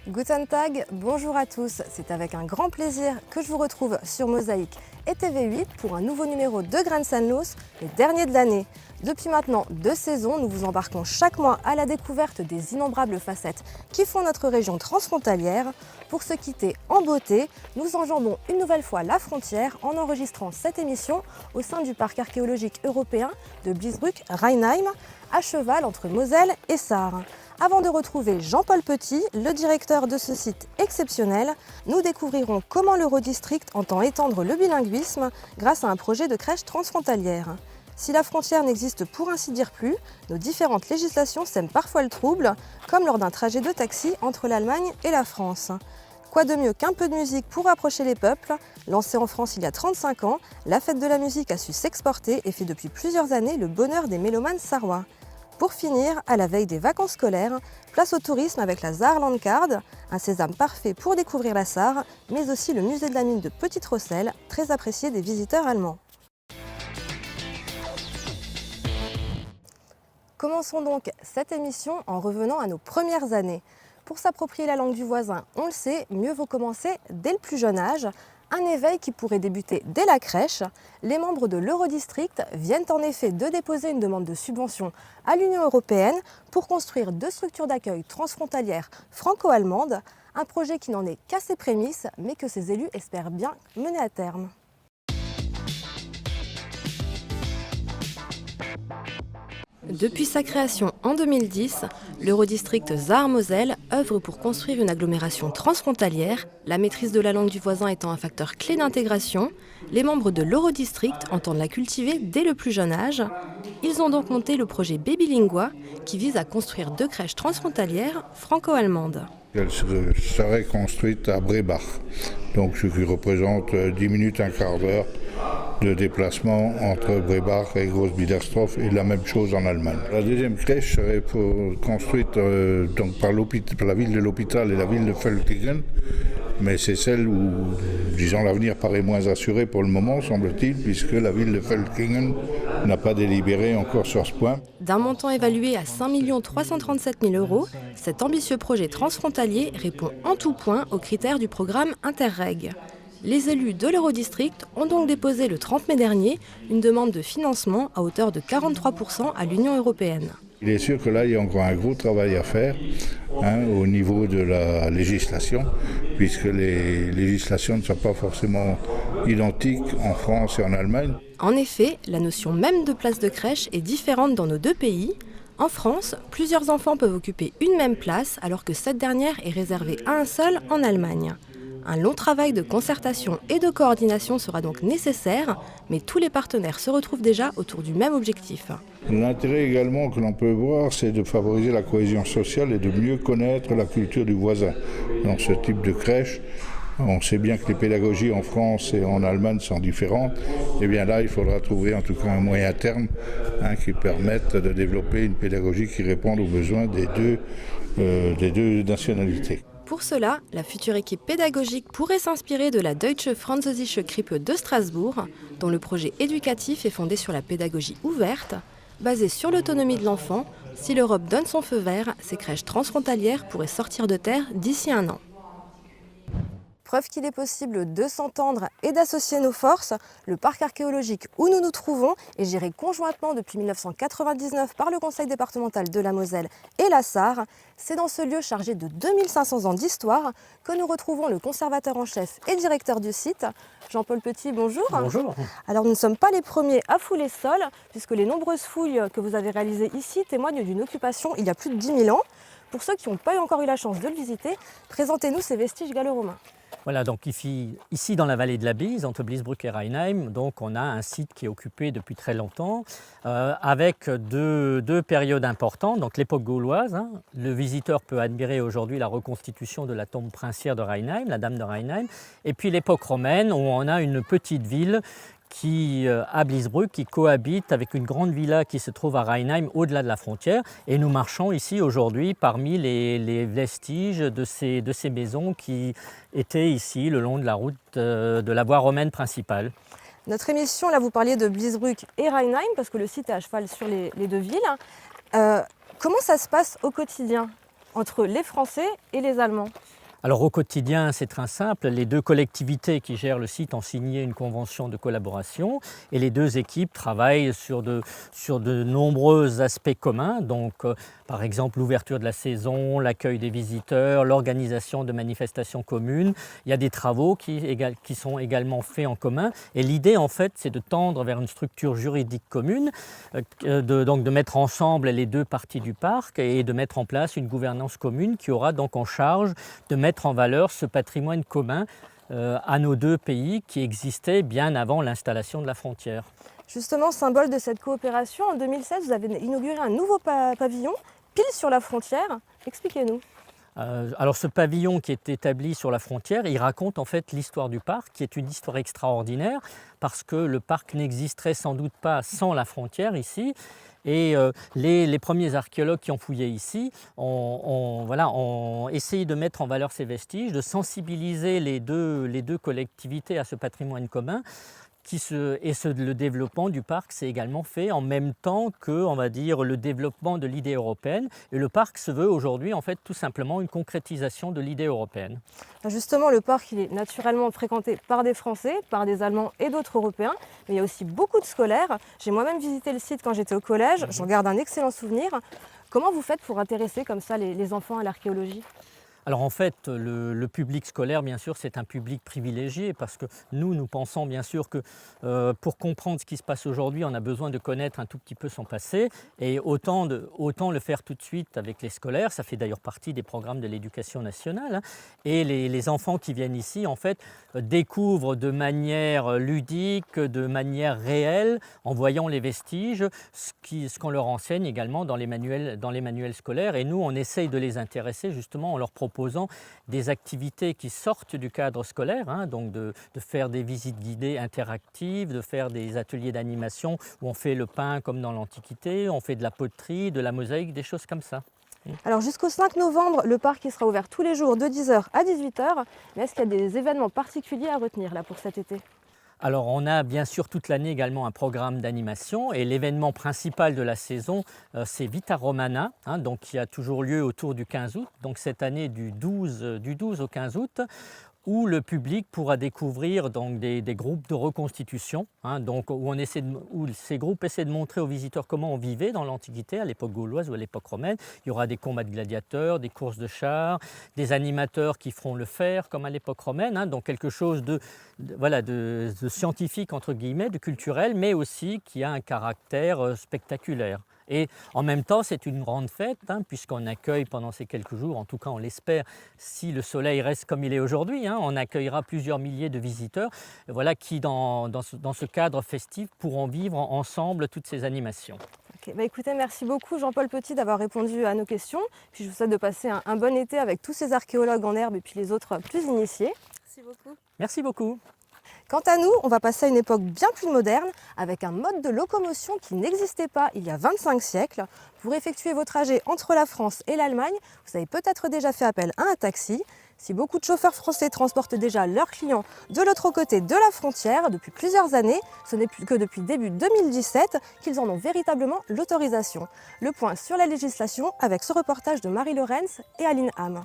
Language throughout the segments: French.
Guten Tag, bonjour à tous. C'est avec un grand plaisir que je vous retrouve sur Mosaïque et TV8 pour un nouveau numéro de Graines Sanlos, le dernier de l'année. Depuis maintenant 2 saisons, nous vous embarquons chaque mois à la découverte des innombrables facettes qui font notre région transfrontalière. Pour se quitter en beauté, nous enjambons une nouvelle fois la frontière en enregistrant cette émission au sein du parc archéologique européen de Bliesbruck-Rheinheim, à cheval entre Moselle et Sarre. Avant de retrouver Jean-Paul Petit, le directeur de ce site exceptionnel, nous découvrirons comment l'Eurodistrict entend étendre le bilinguisme grâce à un projet de crèche transfrontalière. Si la frontière n'existe pour ainsi dire plus, nos différentes législations sèment parfois le trouble, comme lors d'un trajet de taxi entre l'Allemagne et la France. Quoi de mieux qu'un peu de musique pour rapprocher les peuples? Lancée en France il y a 35 ans, la fête de la musique a su s'exporter et fait depuis plusieurs années le bonheur des mélomanes sarrois. Pour finir, à la veille des vacances scolaires, place au tourisme avec la Saarlandcard, un sésame parfait pour découvrir la Sarre, mais aussi le musée de la mine de Petite-Rosselle, très apprécié des visiteurs allemands. Commençons donc cette émission en revenant à nos premières années. Pour s'approprier la langue du voisin, on le sait, mieux vaut commencer dès le plus jeune âge. Un éveil qui pourrait débuter dès la crèche. Les membres de l'Eurodistrict viennent en effet de déposer une demande de subvention à l'Union européenne pour construire 2 structures d'accueil transfrontalières franco-allemandes, un projet qui n'en est qu'à ses prémices, mais que ses élus espèrent bien mener à terme. Depuis sa création en 2010, l'Eurodistrict Sarre-Moselle œuvre pour construire une agglomération transfrontalière, la maîtrise de la langue du voisin étant un facteur clé d'intégration. Les membres de l'Eurodistrict entendent la cultiver dès le plus jeune âge. Ils ont donc monté le projet Babylingua, qui vise à construire 2 crèches transfrontalières franco-allemandes. Elle serait construite à Brebach, donc ce qui représente 10 minutes, un quart d'heure de déplacement entre Brebach et Groß-Biedersdorf, et la même chose en Allemagne. La deuxième crèche serait construite donc par la ville de l'hôpital et la ville de Völklingen, mais c'est celle où, disons, l'avenir paraît moins assuré pour le moment, semble-t-il, puisque la ville de Völklingen n'a pas délibéré encore sur ce point. D'un montant évalué à 5 337 000 €, cet ambitieux projet transfrontalier répond en tout point aux critères du programme Interreg. Les élus de l'Eurodistrict ont donc déposé le 30 mai dernier une demande de financement à hauteur de 43% à l'Union européenne. Il est sûr que là, il y a encore un gros travail à faire au niveau de la législation, puisque les législations ne sont pas forcément identiques en France et en Allemagne. En effet, la notion même de place de crèche est différente dans nos 2 pays. En France, plusieurs enfants peuvent occuper une même place, alors que cette dernière est réservée à un seul en Allemagne. Un long travail de concertation et de coordination sera donc nécessaire, mais tous les partenaires se retrouvent déjà autour du même objectif. L'intérêt également que l'on peut voir, c'est de favoriser la cohésion sociale et de mieux connaître la culture du voisin. Dans ce type de crèche, on sait bien que les pédagogies en France et en Allemagne sont différentes. Et bien là, il faudra trouver en tout cas un moyen terme qui permette de développer une pédagogie qui réponde aux besoins des deux nationalités. Pour cela, la future équipe pédagogique pourrait s'inspirer de la Deutsche Französische Krippe de Strasbourg, dont le projet éducatif est fondé sur la pédagogie ouverte. Basée sur l'autonomie de l'enfant, si l'Europe donne son feu vert, ces crèches transfrontalières pourraient sortir de terre d'ici 1 an. Preuve qu'il est possible de s'entendre et d'associer nos forces, le parc archéologique où nous nous trouvons est géré conjointement depuis 1999 par le conseil départemental de la Moselle et la Sarre. C'est dans ce lieu chargé de 2500 ans d'histoire que nous retrouvons le conservateur en chef et directeur du site, Jean-Paul Petit, bonjour. Bonjour. Alors nous ne sommes pas les premiers à fouler ce sol, puisque les nombreuses fouilles que vous avez réalisées ici témoignent d'une occupation il y a plus de 10 000 ans. Pour ceux qui n'ont pas encore eu la chance de le visiter, présentez-nous ces vestiges gallo-romains. Voilà, donc ici dans la vallée de la Blies, entre Bliesbruck et Rheinheim, donc on a un site qui est occupé depuis très longtemps, avec deux périodes importantes, donc l'époque gauloise. Le visiteur peut admirer aujourd'hui la reconstitution de la tombe princière de Rheinheim, la dame de Rheinheim, et puis l'époque romaine, où on a une petite ville à Bliesbruck, qui cohabite avec une grande villa qui se trouve à Rheinheim, au-delà de la frontière. Et nous marchons ici aujourd'hui parmi les vestiges de ces maisons qui étaient ici le long de la route de la voie romaine principale. Notre émission, là vous parliez de Bliesbruck et Rheinheim, parce que le site est à cheval sur les 2 villes. Comment ça se passe au quotidien ? entre les Français et les Allemands? Alors au quotidien, c'est très simple. Les deux collectivités qui gèrent le site ont signé une convention de collaboration et les deux équipes travaillent sur de nombreux aspects communs. Donc, par exemple, l'ouverture de la saison, l'accueil des visiteurs, l'organisation de manifestations communes. Il y a des travaux qui sont également faits en commun. Et l'idée, en fait, c'est de tendre vers une structure juridique commune, donc de mettre ensemble les deux parties du parc et de mettre en place une gouvernance commune qui aura donc en charge de mettre en valeur ce patrimoine commun à nos deux pays qui existait bien avant l'installation de la frontière. Justement, symbole de cette coopération, en 2016, vous avez inauguré un nouveau pavillon, pile sur la frontière. Expliquez-nous. Alors ce pavillon qui est établi sur la frontière, il raconte en fait l'histoire du parc, qui est une histoire extraordinaire, parce que le parc n'existerait sans doute pas sans la frontière ici. Et les premiers archéologues qui ont fouillé ici ont essayé de mettre en valeur ces vestiges, de sensibiliser les deux collectivités à ce patrimoine commun. Le développement du parc s'est également fait en même temps que, on va dire, le développement de l'idée européenne. Et le parc se veut aujourd'hui, en fait, tout simplement une concrétisation de l'idée européenne. Justement, le parc il est naturellement fréquenté par des Français, par des Allemands et d'autres Européens. Mais il y a aussi beaucoup de scolaires. J'ai moi-même visité le site quand j'étais au collège. J'en garde un excellent souvenir. Comment vous faites pour intéresser comme ça les enfants à l'archéologie ? Alors en fait, le public scolaire, bien sûr, c'est un public privilégié parce que nous pensons bien sûr que pour comprendre ce qui se passe aujourd'hui, on a besoin de connaître un tout petit peu son passé et autant le faire tout de suite avec les scolaires. Ça fait d'ailleurs partie des programmes de l'éducation nationale. Et les enfants qui viennent ici, en fait, découvrent de manière ludique, de manière réelle, en voyant les vestiges, ce qu'on leur enseigne également dans les manuels scolaires. Et nous, on essaye de les intéresser justement en leur proposant des activités qui sortent du cadre scolaire, donc de faire des visites guidées interactives, de faire des ateliers d'animation où on fait le pain comme dans l'Antiquité, on fait de la poterie, de la mosaïque, des choses comme ça. Alors jusqu'au 5 novembre, le parc sera ouvert tous les jours de 10h à 18h. Mais est-ce qu'il y a des événements particuliers à retenir là pour cet été ? Alors on a bien sûr toute l'année également un programme d'animation et l'événement principal de la saison c'est Vita Romana, donc qui a toujours lieu autour du 15 août, donc cette année du 12 au 15 août, où le public pourra découvrir donc, des groupes de reconstitution, donc, où ces groupes essaient de montrer aux visiteurs comment on vivait dans l'Antiquité, à l'époque gauloise ou à l'époque romaine. Il y aura des combats de gladiateurs, des courses de chars, des animateurs qui feront le fer comme à l'époque romaine, donc quelque chose de scientifique entre guillemets, de culturel, mais aussi qui a un caractère spectaculaire. Et en même temps, c'est une grande fête, puisqu'on accueille pendant ces quelques jours, en tout cas on l'espère, si le soleil reste comme il est aujourd'hui, on accueillera plusieurs milliers de visiteurs qui, dans ce cadre festif, pourront vivre ensemble toutes ces animations. Écoutez, merci beaucoup Jean-Paul Petit d'avoir répondu à nos questions. Puis je vous souhaite de passer un bon été avec tous ces archéologues en herbe et puis les autres plus initiés. Merci beaucoup. Merci beaucoup. Quant à nous, on va passer à une époque bien plus moderne avec un mode de locomotion qui n'existait pas il y a 25 siècles. Pour effectuer vos trajets entre la France et l'Allemagne, vous avez peut-être déjà fait appel à un taxi. Si beaucoup de chauffeurs français transportent déjà leurs clients de l'autre côté de la frontière depuis plusieurs années, ce n'est plus que depuis début 2017 qu'ils en ont véritablement l'autorisation. Le point sur la législation avec ce reportage de Marie Lorenz et Aline Ham.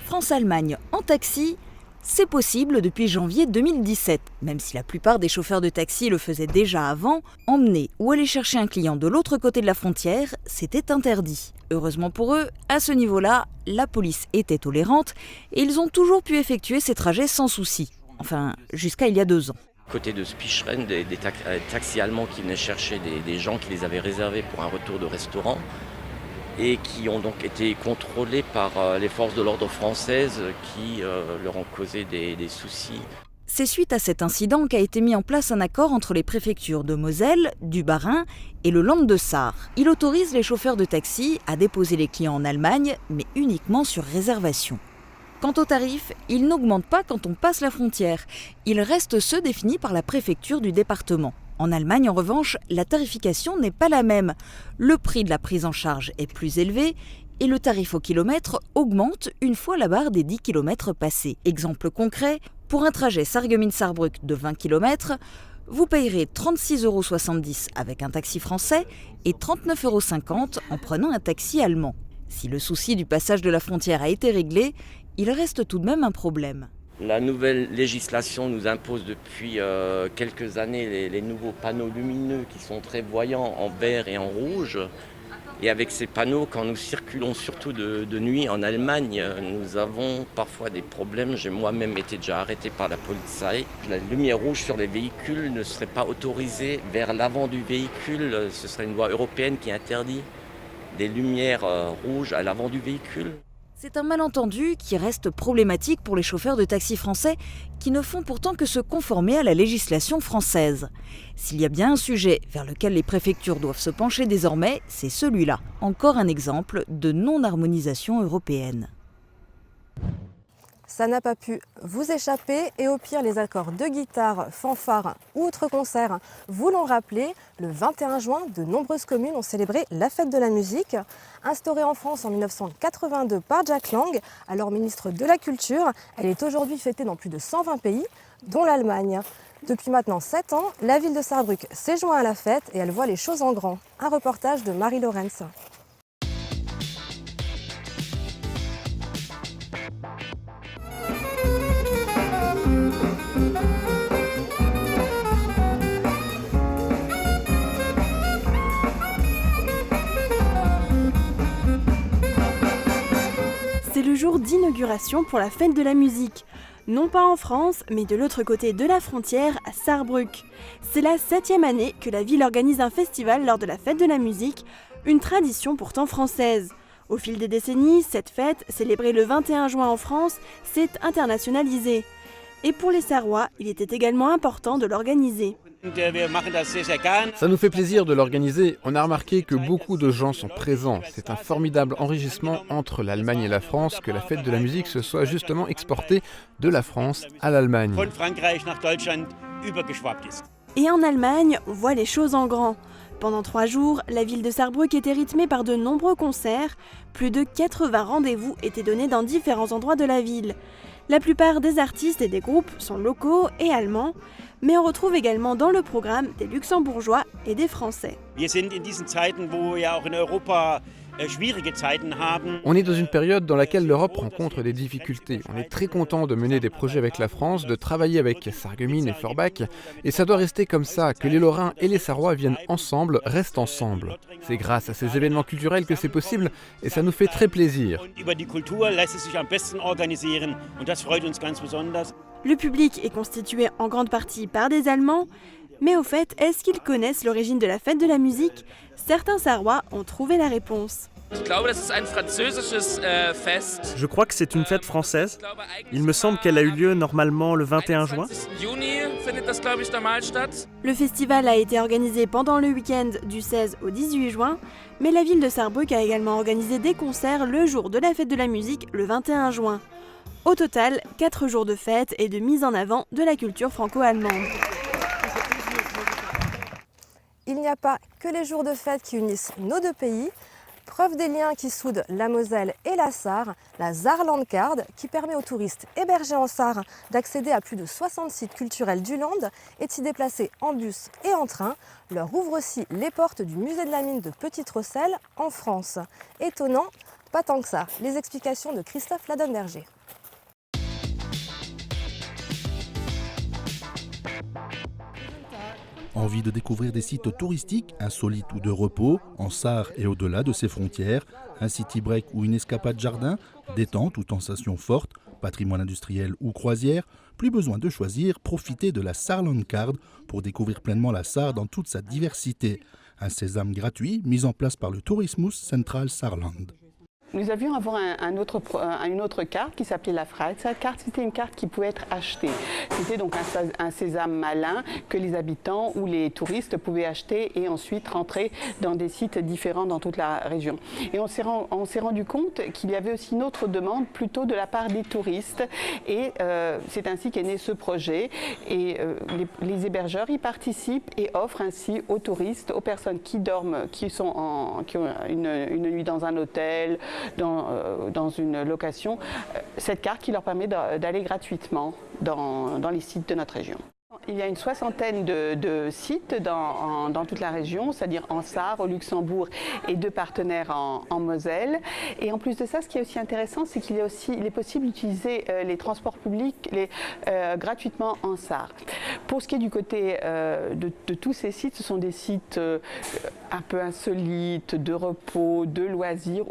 France-Allemagne en taxi, c'est possible depuis janvier 2017. Même si la plupart des chauffeurs de taxi le faisaient déjà avant, emmener ou aller chercher un client de l'autre côté de la frontière, c'était interdit. Heureusement pour eux, à ce niveau-là, la police était tolérante et ils ont toujours pu effectuer ces trajets sans souci. Enfin, jusqu'à il y a 2 ans. Côté de Spicheren, des taxis allemands qui venaient chercher des gens qui les avaient réservés pour un retour de restaurant, et qui ont donc été contrôlés par les forces de l'ordre françaises qui leur ont causé des soucis. C'est suite à cet incident qu'a été mis en place un accord entre les préfectures de Moselle, du Bas-Rhin et le Land de Sarre. Il autorise les chauffeurs de taxi à déposer les clients en Allemagne, mais uniquement sur réservation. Quant aux tarifs, ils n'augmentent pas quand on passe la frontière. Ils restent ceux définis par la préfecture du département. En Allemagne, en revanche, la tarification n'est pas la même. Le prix de la prise en charge est plus élevé et le tarif au kilomètre augmente une fois la barre des 10 km passée. Exemple concret, pour un trajet Sarreguemines-Sarrebruck de 20 km, Vous payerez 36,70 € avec un taxi français et 39,50 € en prenant un taxi allemand. Si le souci du passage de la frontière a été réglé, il reste tout de même un problème. La nouvelle législation nous impose depuis quelques années les nouveaux panneaux lumineux qui sont très voyants en vert et en rouge. Et avec ces panneaux, quand nous circulons surtout de nuit en Allemagne, nous avons parfois des problèmes. J'ai moi-même été déjà arrêté par la Polizei. La lumière rouge sur les véhicules ne serait pas autorisée vers l'avant du véhicule. Ce serait une loi européenne qui interdit des lumières rouges à l'avant du véhicule. C'est un malentendu qui reste problématique pour les chauffeurs de taxi français qui ne font pourtant que se conformer à la législation française. S'il y a bien un sujet vers lequel les préfectures doivent se pencher désormais, c'est celui-là. Encore un exemple de non-harmonisation européenne. Ça n'a pas pu vous échapper et au pire les accords de guitare, fanfare ou autres concerts vous l'ont rappelé. Le 21 juin, de nombreuses communes ont célébré la fête de la musique. Instaurée en France en 1982 par Jack Lang, alors ministre de la Culture, elle est aujourd'hui fêtée dans plus de 120 pays, dont l'Allemagne. Depuis maintenant 7 ans, la ville de Saarbrück s'est jointe à la fête et elle voit les choses en grand. Un reportage de Marie Lorenz. C'est le jour d'inauguration pour la fête de la musique. Non pas en France, mais de l'autre côté de la frontière, à Saarbrück. C'est la 7e année que la ville organise un festival lors de la fête de la musique, une tradition pourtant française. Au fil des décennies, cette fête, célébrée le 21 juin en France, s'est internationalisée. Et pour les Sarrois, il était également important de l'organiser. Ça nous fait plaisir de l'organiser. On a remarqué que beaucoup de gens sont présents. C'est un formidable enrichissement entre l'Allemagne et la France que la fête de la musique se soit justement exportée de la France à l'Allemagne. Et en Allemagne, on voit les choses en grand. Pendant 3 jours, la ville de Saarbrück était rythmée par de nombreux concerts. Plus de 80 rendez-vous étaient donnés dans différents endroits de la ville. La plupart des artistes et des groupes sont locaux et allemands, mais on retrouve également dans le programme des luxembourgeois et des français. On est dans une période dans laquelle l'Europe rencontre des difficultés. On est très content de mener des projets avec la France, de travailler avec Sarreguemines et Forbach, et ça doit rester comme ça, que les Lorrains et les Sarrois viennent ensemble, restent ensemble. C'est grâce à ces événements culturels que c'est possible, et ça nous fait très plaisir. Le public est constitué en grande partie par des Allemands, mais au fait, est-ce qu'ils connaissent l'origine de la fête de la musique? Certains Sarrois ont trouvé la réponse. Je crois que c'est une fête française. Il me semble qu'elle a eu lieu normalement le 21 juin. Le festival a été organisé pendant le week-end du 16 au 18 juin, mais la ville de Saarbrück a également organisé des concerts le jour de la fête de la musique, le 21 juin. Au total, 4 jours de fête et de mise en avant de la culture franco-allemande. Il n'y a pas que les jours de fête qui unissent nos deux pays. Preuve des liens qui soudent la Moselle et la Sarre, la Saarlandcard, qui permet aux touristes hébergés en Sarre d'accéder à plus de 60 sites culturels du Land, et de s'y déplacer en bus et en train, leur ouvre aussi les portes du musée de la mine de Petite-Rosselle en France. Étonnant, pas tant que ça. Les explications de Christophe Ladonberger. Envie de découvrir des sites touristiques, insolites ou de repos, en Sarre et au-delà de ses frontières, un city break ou une escapade jardin, détente ou sensation forte, patrimoine industriel ou croisière, plus besoin de choisir, profitez de la Saarlandcard pour découvrir pleinement la Sarre dans toute sa diversité. Un sésame gratuit mis en place par le Tourismus Central Saarland. Nous avions avant une autre carte qui s'appelait la Freizeitkarte. C'était une carte qui pouvait être achetée. C'était donc un sésame malin que les habitants ou les touristes pouvaient acheter et ensuite rentrer dans des sites différents dans toute la région. Et on s'est rendu compte qu'il y avait aussi une autre demande plutôt de la part des touristes. Et c'est ainsi qu'est né ce projet. Et les hébergeurs y participent et offrent ainsi aux touristes, aux personnes qui dorment, qui ont une nuit dans un hôtel, dans une location, cette carte qui leur permet d'aller gratuitement dans les sites de notre région. Il y a une soixantaine de sites dans toute la région, c'est-à-dire en Sarre, au Luxembourg et 2 partenaires en Moselle. Et en plus de ça, ce qui est aussi intéressant, c'est qu'il est possible d'utiliser les transports publics gratuitement en Sarre. Pour ce qui est du côté de tous ces sites, ce sont des sites un peu insolites, de repos, de loisirs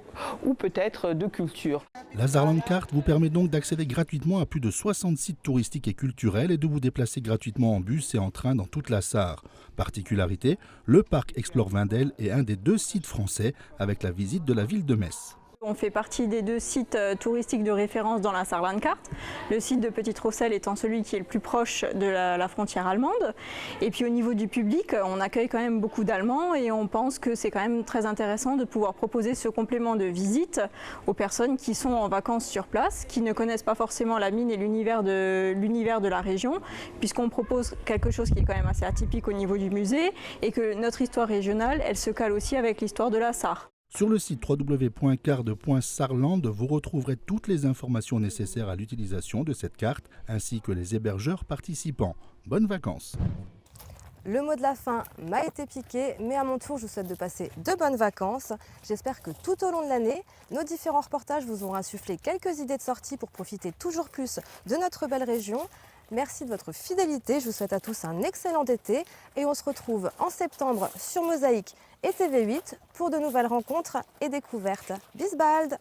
ou peut-être de culture. La Saarlandcard vous permet donc d'accéder gratuitement à plus de 60 sites touristiques et culturels et de vous déplacer gratuitement en bus et en train dans toute la Sarre. Particularité, le parc Explore Wendel est un des 2 sites français avec la visite de la ville de Metz. On fait partie des 2 sites touristiques de référence dans la Saarlandcard. Le site de Petite-Rosselle étant celui qui est le plus proche de la frontière allemande. Et puis au niveau du public, on accueille quand même beaucoup d'Allemands et on pense que c'est quand même très intéressant de pouvoir proposer ce complément de visite aux personnes qui sont en vacances sur place, qui ne connaissent pas forcément la mine et l'univers de la région, puisqu'on propose quelque chose qui est quand même assez atypique au niveau du musée et que notre histoire régionale, elle se cale aussi avec l'histoire de la Sarre. Sur le site www.card.saarland, vous retrouverez toutes les informations nécessaires à l'utilisation de cette carte, ainsi que les hébergeurs participants. Bonnes vacances! Le mot de la fin m'a été piqué, mais à mon tour, je vous souhaite de passer de bonnes vacances. J'espère que tout au long de l'année, nos différents reportages vous auront insufflé quelques idées de sortie pour profiter toujours plus de notre belle région. Merci de votre fidélité, je vous souhaite à tous un excellent été et on se retrouve en septembre sur Mosaïque et TV8 pour de nouvelles rencontres et découvertes. Bis bald!